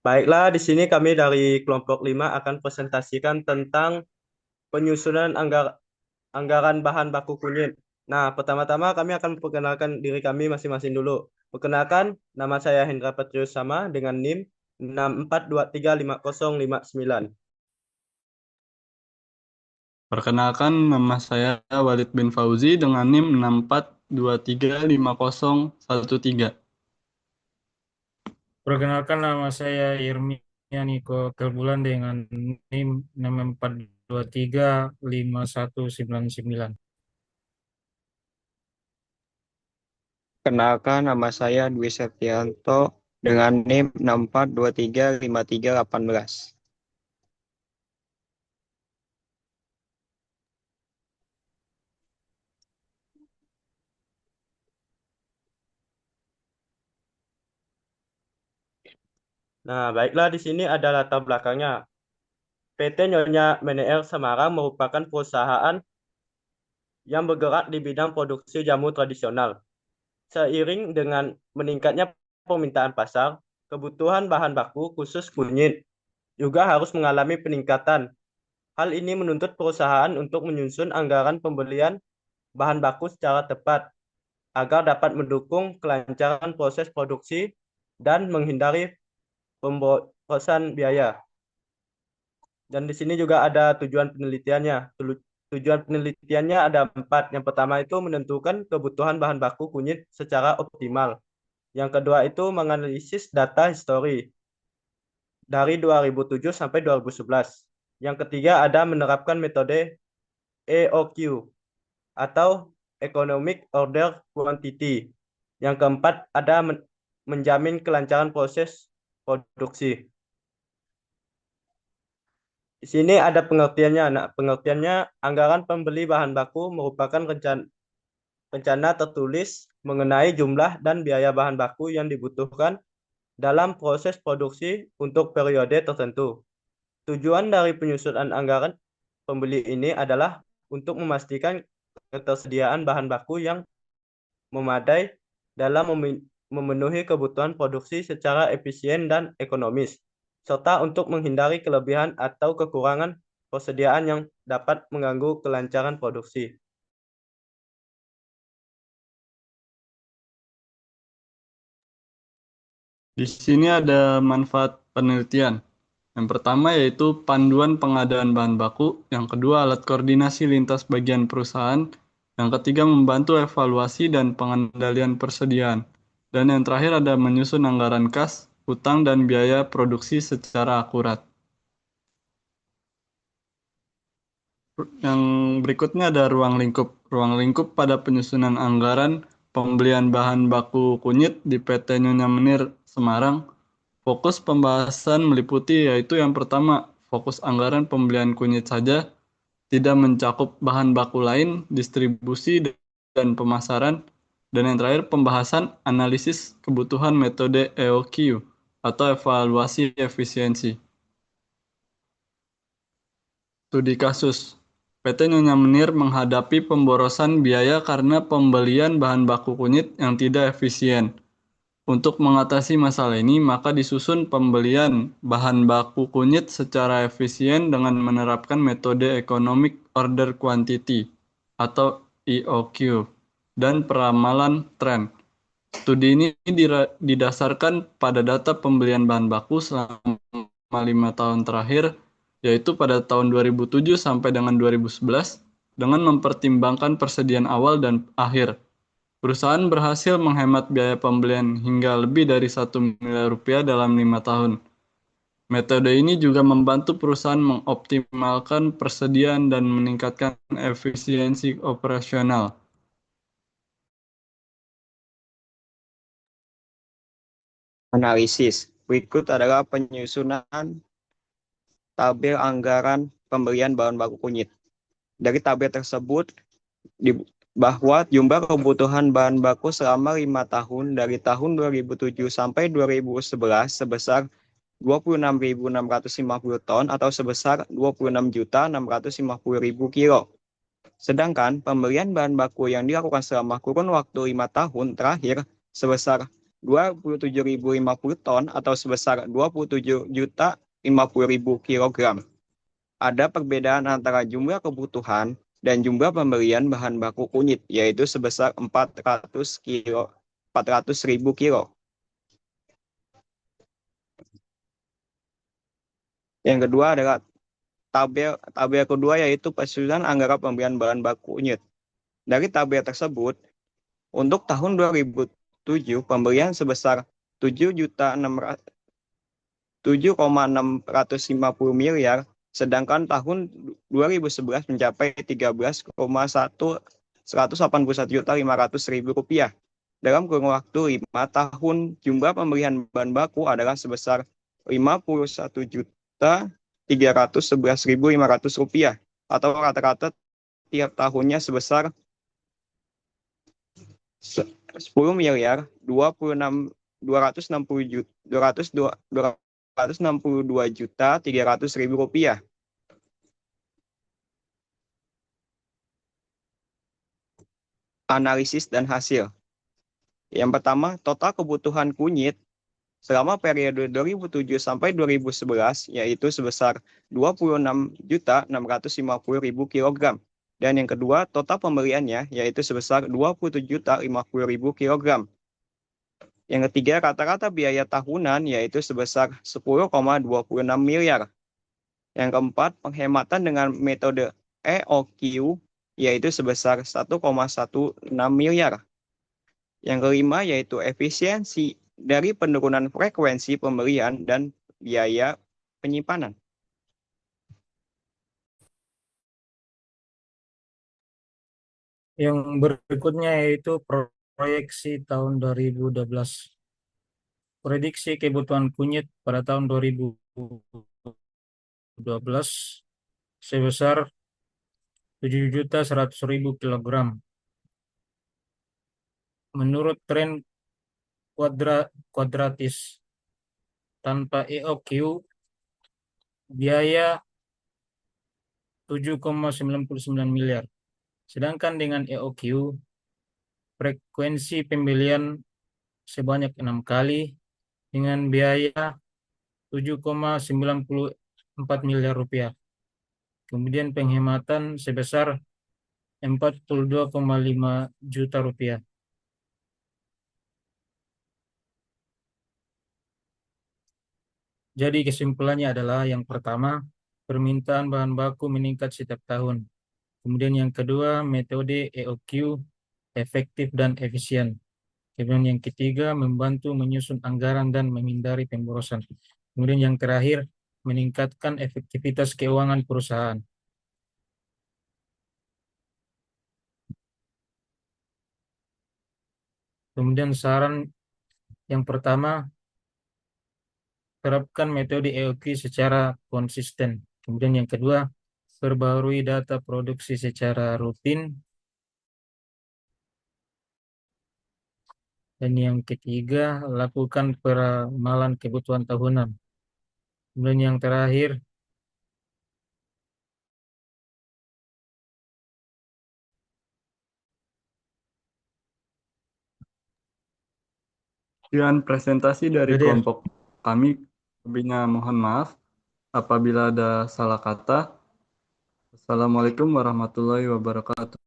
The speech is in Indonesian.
Baiklah, di sini kami dari kelompok 5 akan presentasikan tentang penyusunan anggaran bahan baku kunyit. Nah, pertama-tama kami akan memperkenalkan diri kami masing-masing dulu. Perkenalkan, nama saya Hendra Petrius Sama dengan NIM 642350559. Perkenalkan, nama saya Walid bin Fauzi dengan NIM 642350113. Perkenalkan nama saya Irmian Niko Kelbulan dengan NIM 64235199. Kenalkan nama saya Dwi Septianto dengan NIM 64235318. Nah, baiklah di sini ada latar belakangnya. PT Nyonya Manair Semarang merupakan perusahaan yang bergerak di bidang produksi jamu tradisional. Seiring dengan meningkatnya permintaan pasar, kebutuhan bahan baku khusus kunyit juga harus mengalami peningkatan. Hal ini menuntut perusahaan untuk menyusun anggaran pembelian bahan baku secara tepat agar dapat mendukung kelancaran proses produksi dan menghindari pemborosan biaya. Dan di sini juga ada tujuan penelitiannya. Tujuan penelitiannya ada 4. Yang pertama itu menentukan kebutuhan bahan baku kunyit secara optimal. Yang kedua itu menganalisis data histori dari 2007 sampai 2011. Yang ketiga ada menerapkan metode EOQ atau Economic Order Quantity. Yang keempat ada menjamin kelancaran proses produksi. Di sini ada pengertiannya. Nah, pengertiannya anggaran pembeli bahan baku merupakan rencana tertulis mengenai jumlah dan biaya bahan baku yang dibutuhkan dalam proses produksi untuk periode tertentu. Tujuan dari penyusunan anggaran pembeli ini adalah untuk memastikan ketersediaan bahan baku yang memadai dalam memenuhi kebutuhan produksi secara efisien dan ekonomis, serta untuk menghindari kelebihan atau kekurangan persediaan yang dapat mengganggu kelancaran produksi. Di sini ada manfaat penelitian. Yang pertama yaitu panduan pengadaan bahan baku, yang kedua alat koordinasi lintas bagian perusahaan, yang ketiga membantu evaluasi dan pengendalian persediaan, dan yang terakhir ada menyusun anggaran kas, hutang, dan biaya produksi secara akurat. Yang berikutnya ada ruang lingkup. Ruang lingkup pada penyusunan anggaran pembelian bahan baku kunyit di PT Nyonya Menir Semarang. Fokus pembahasan meliputi yaitu yang pertama, fokus anggaran pembelian kunyit saja, tidak mencakup bahan baku lain, distribusi dan pemasaran, dan yang terakhir pembahasan analisis kebutuhan metode EOQ atau evaluasi efisiensi. Studi kasus. PT Nyonya Menir menghadapi pemborosan biaya karena pembelian bahan baku kunyit yang tidak efisien. Untuk mengatasi masalah ini, maka disusun pembelian bahan baku kunyit secara efisien dengan menerapkan metode Economic Order Quantity atau EOQ dan peramalan tren. Studi ini didasarkan pada data pembelian bahan baku selama 5 tahun terakhir, yaitu pada tahun 2007 sampai dengan 2011, dengan mempertimbangkan persediaan awal dan akhir. Perusahaan berhasil menghemat biaya pembelian hingga lebih dari 1 miliar rupiah dalam 5 tahun. Metode ini juga membantu perusahaan mengoptimalkan persediaan dan meningkatkan efisiensi operasional. Analisis. Berikut adalah penyusunan tabel anggaran pembelian bahan baku kunyit. Dari tabel tersebut, bahwa jumlah kebutuhan bahan baku selama 5 tahun dari tahun 2007 sampai 2011 sebesar 26.650 ton atau sebesar 26.650.000 kilo. Sedangkan pembelian bahan baku yang dilakukan selama kurun waktu 5 tahun terakhir sebesar 27.050 ton atau sebesar 27.050.000 kilogram. Ada perbedaan antara jumlah kebutuhan dan jumlah pembelian bahan baku kunyit, yaitu sebesar 400.000 kilo. Yang kedua adalah tabel kedua, yaitu penyusunan anggaran pembelian bahan baku kunyit. Dari tabel tersebut, untuk tahun 2007 pembelian sebesar 7,650 miliar, sedangkan tahun 2011 mencapai 181.500.000 rupiah. Dalam kurun waktu 5 tahun, jumlah pembelian bahan baku adalah sebesar 51.311.500 rupiah, atau rata-rata tiap tahunnya sebesar 10 miliar 262.300.000 rupiah. Analisis dan hasil. Yang pertama, total kebutuhan kunyit selama periode 2007 sampai 2011 yaitu sebesar 26.650.000 kilogram. Dan yang kedua, total pembeliannya yaitu sebesar 27.050.000 kilogram. Yang ketiga, rata-rata biaya tahunan yaitu sebesar 10,26 miliar. Yang keempat, penghematan dengan metode EOQ yaitu sebesar 1,16 miliar. Yang kelima yaitu efisiensi dari penurunan frekuensi pembelian dan biaya penyimpanan. Yang berikutnya yaitu proyeksi tahun 2012. Prediksi kebutuhan kunyit pada tahun 2012 sebesar 7.100.000 kilogram. Menurut tren kuadratis tanpa EOQ, biaya 7,99 miliar. Sedangkan dengan EOQ, frekuensi pembelian sebanyak 6 kali dengan biaya 7,94 miliar rupiah. Kemudian penghematan sebesar 42,5 juta rupiah. Jadi kesimpulannya adalah yang pertama, permintaan bahan baku meningkat setiap tahun. Kemudian yang kedua, metode EOQ efektif dan efisien. Kemudian yang ketiga, membantu menyusun anggaran dan menghindari pemborosan. Kemudian yang terakhir, meningkatkan efektivitas keuangan perusahaan. Kemudian saran yang pertama, terapkan metode EOQ secara konsisten. Kemudian yang kedua, perbarui data produksi secara rutin. Dan yang ketiga, lakukan peramalan kebutuhan tahunan. Kemudian yang terakhir, Sekian presentasi dari Dadir. kelompok kami. Lebihnya mohon maaf apabila ada salah kata. Assalamualaikum warahmatullahi wabarakatuh.